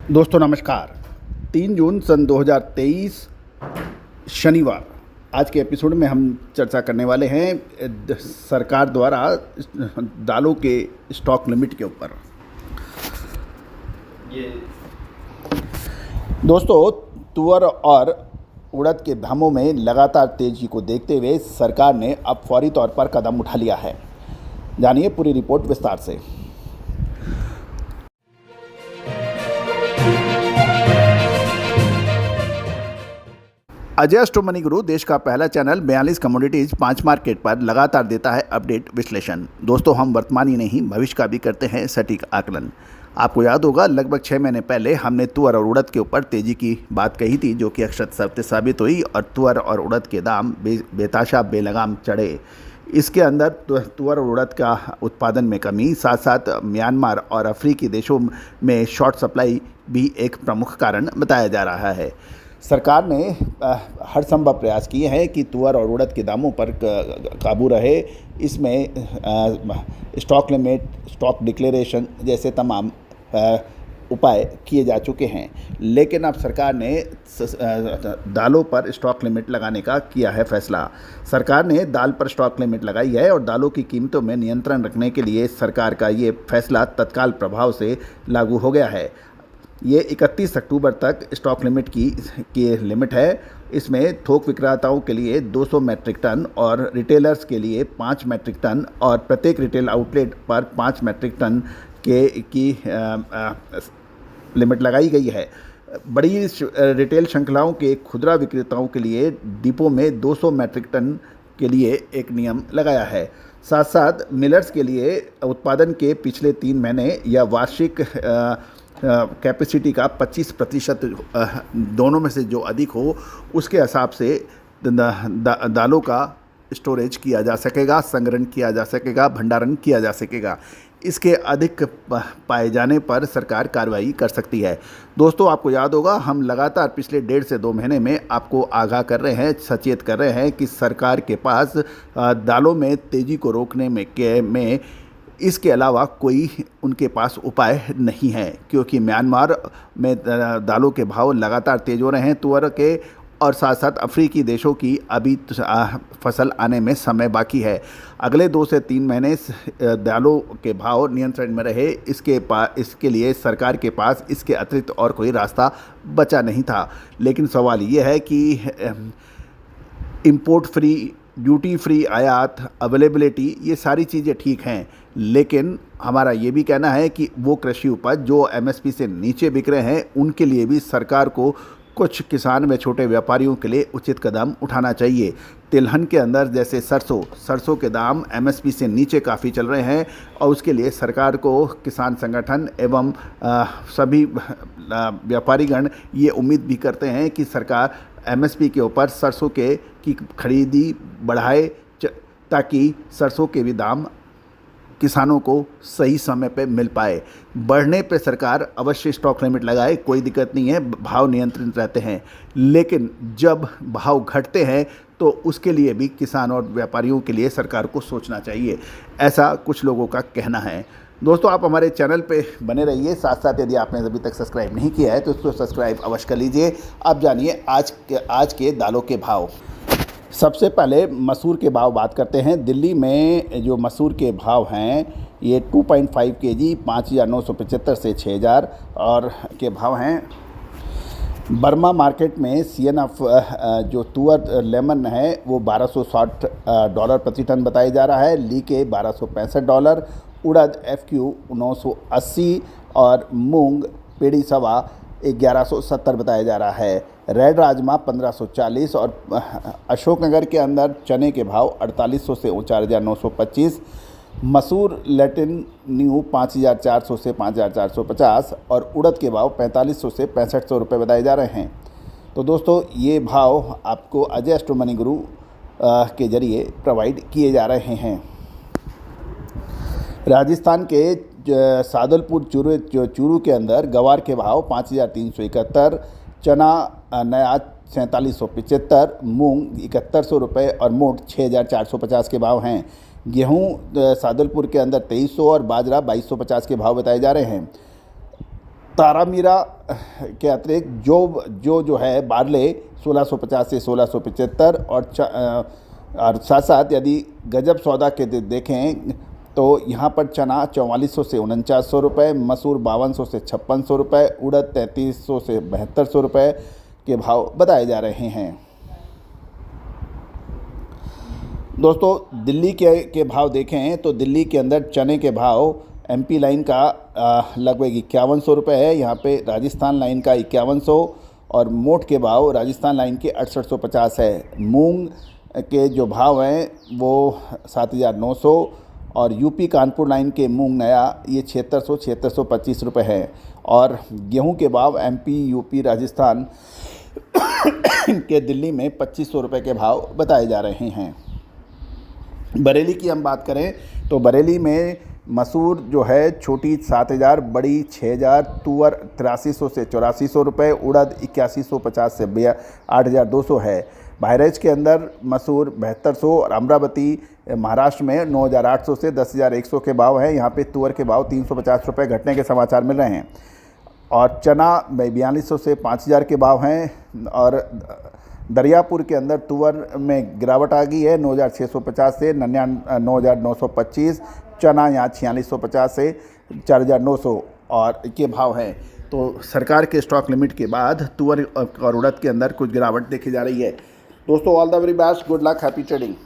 दोस्तों नमस्कार। 3 जून सन 2023 शनिवार। आज के एपिसोड में हम चर्चा करने वाले हैं सरकार द्वारा दालों के स्टॉक लिमिट के ऊपर। दोस्तों, तुअर और उड़द के दामों में लगातार तेजी को देखते हुए सरकार ने अब फौरी तौर पर कदम उठा लिया है। जानिए पूरी रिपोर्ट विस्तार से। अजय एस्ट्रो मनी गुरु देश का पहला चैनल 42 कमोडिटीज 5 मार्केट पर लगातार देता है अपडेट विश्लेषण। दोस्तों, हम वर्तमान ही नहीं भविष्य का भी करते हैं सटीक आकलन। आपको याद होगा लगभग 6 महीने पहले हमने तुअर और उड़द के ऊपर तेजी की बात कही थी, जो कि अक्षत सत्य साबित हुई और तुअर और उड़द के दाम बेताशा बेलगाम चढ़े। इसके अंदर तुअर और उड़द का उत्पादन में कमी, साथ साथ म्यांमार और अफ्रीकी देशों में शॉर्ट सप्लाई भी एक प्रमुख कारण बताया जा रहा है। सरकार ने हर संभव प्रयास किए हैं कि तुअर और उड़द के दामों पर काबू रहे। इसमें स्टॉक लिमिट, स्टॉक डिक्लेरेशन जैसे तमाम उपाय किए जा चुके हैं, लेकिन अब सरकार ने दालों पर स्टॉक लिमिट लगाने का किया है फैसला। सरकार ने दाल पर स्टॉक लिमिट लगाई है और दालों की कीमतों में नियंत्रण रखने के लिए सरकार का ये फैसला तत्काल प्रभाव से लागू हो गया है। ये 31 अक्टूबर तक स्टॉक लिमिट की लिमिट है। इसमें थोक विक्रेताओं के लिए 200 मैट्रिक टन और रिटेलर्स के लिए 5 मैट्रिक टन और प्रत्येक रिटेल आउटलेट पर 5 मैट्रिक टन की लिमिट लगाई गई है। बड़ी रिटेल श्रृंखलाओं के खुदरा विक्रेताओं के लिए डिपो में 200 मैट्रिक टन के लिए एक नियम लगाया है। साथ साथ मिलर्स के लिए उत्पादन के पिछले 3 महीने या वार्षिक कैपेसिटी का 25% दोनों में से जो अधिक हो उसके हिसाब से दालों का स्टोरेज किया जा सकेगा, संग्रहण किया जा सकेगा, भंडारण किया जा सकेगा। इसके अधिक पाए जाने पर सरकार कार्रवाई कर सकती है। दोस्तों, आपको याद होगा हम लगातार पिछले 1.5 से 2 महीने में आपको आगाह कर रहे हैं, सचेत कर रहे हैं कि सरकार के पास दालों में तेज़ी को रोकने में इसके अलावा कोई उनके पास उपाय नहीं है, क्योंकि म्यांमार में दालों के भाव लगातार तेज हो रहे हैं तुअर के, और साथ साथ अफ्रीकी देशों की अभी फसल आने में समय बाकी है। अगले 2 से 3 महीने दालों के भाव नियंत्रण में रहे, इसके लिए सरकार के पास इसके अतिरिक्त और कोई रास्ता बचा नहीं था। लेकिन सवाल ये है कि इंपोर्ट फ्री, ड्यूटी फ्री आयात, अवेलेबिलिटी, ये सारी चीज़ें ठीक हैं, लेकिन हमारा ये भी कहना है कि वो कृषि उपज जो एमएसपी से नीचे बिक रहे हैं उनके लिए भी सरकार को कुछ किसान व छोटे व्यापारियों के लिए उचित कदम उठाना चाहिए। तिलहन के अंदर जैसे सरसों के दाम एमएसपी से नीचे काफ़ी चल रहे हैं और उसके लिए सरकार को किसान संगठन एवं सभी व्यापारीगण ये उम्मीद भी करते हैं कि सरकार एमएसपी के ऊपर सरसों की खरीदी बढ़ाए, ताकि सरसों के भी दाम किसानों को सही समय पे मिल पाए। बढ़ने पे सरकार अवश्य स्टॉक लिमिट लगाए, कोई दिक्कत नहीं है, भाव नियंत्रित रहते हैं। लेकिन जब भाव घटते हैं तो उसके लिए भी किसान और व्यापारियों के लिए सरकार को सोचना चाहिए, ऐसा कुछ लोगों का कहना है। दोस्तों, आप हमारे चैनल पे बने रहिए। साथ साथ यदि आपने अभी तक सब्सक्राइब नहीं किया है तो उसको सब्सक्राइब अवश्य कर लीजिए। अब जानिए आज के दालों के भाव। सबसे पहले मसूर के भाव बात करते हैं। दिल्ली में जो मसूर के भाव हैं ये 2.5 kg 5,975 से 6,000 और के भाव हैं। बर्मा मार्केट में CNF जो तुअर लेमन है वो $1260 प्रति टन बताया जा रहा है। लीके $1265, उड़द FQ 980 और मूंग पेड़ी सवा 1170 बताया जा रहा है। रेड राजमा 1540 और अशोकनगर के अंदर चने के भाव 4800 से 4925, मसूर लैटिन न्यू 5400 से 5450 और उड़द के भाव 4500 से 6500 रुपये बताए जा रहे हैं। तो दोस्तों, ये भाव आपको अजय एस्ट्रो मनी गुरु के जरिए प्रोवाइड किए जा रहे हैं। राजस्थान के सादलपुर चूरू के अंदर गवार के भाव 5371, चना नया 4775, मूंग 7100 रुपये और मोट 6450 के भाव हैं। गेहूं सादलपुर के अंदर 2300 और बाजरा 2250 के भाव बताए जा रहे हैं। तारामीरा के अतिरिक्त जो है बारले 1650 से 1675 और साथ साथ यदि गजब सौदा के देखें तो यहाँ पर चना 4400 से 4900 रुपये, मसूर 5200 से 5600 रुपये, उड़द 3300 से 7200 रुपये के भाव बताए जा रहे हैं। दोस्तों दिल्ली के भाव देखें तो दिल्ली के अंदर चने के भाव एमपी लाइन का लगभग 5100 रुपये है, यहाँ पे राजस्थान लाइन का 5100 और मोट के भाव राजस्थान लाइन के 6850 है। मूंग के जो भाव हैं वो 7900 और यूपी कानपुर लाइन के मूंग नया ये 7625 रुपये है। और गेहूं के भाव एमपी यूपी राजस्थान के दिल्ली में 2500 रुपये के भाव बताए जा रहे हैं। बरेली की हम बात करें तो बरेली में मसूर जो है छोटी 7000, बड़ी 6000, तुअर 8300 से 8400 रुपये, उड़द 8150 से 8200 है। बहराइच के अंदर मसूर 7200 और अमरावती महाराष्ट्र में 9800 से 10100 के भाव हैं। यहाँ पे तुअर के भाव 350 रुपये घटने के समाचार मिल रहे हैं और चना 4200 से 5000 के भाव हैं। और दरियापुर के अंदर तुअर में गिरावट आ गई है 9650 से 9925, चना यहाँ 4650 से 4900 और के भाव हैं। तो सरकार के स्टॉक लिमिट के बाद तुअर और उड़द के अंदर कुछ गिरावट देखी जा रही है। दोस्तों all the very best, good luck, happy trading.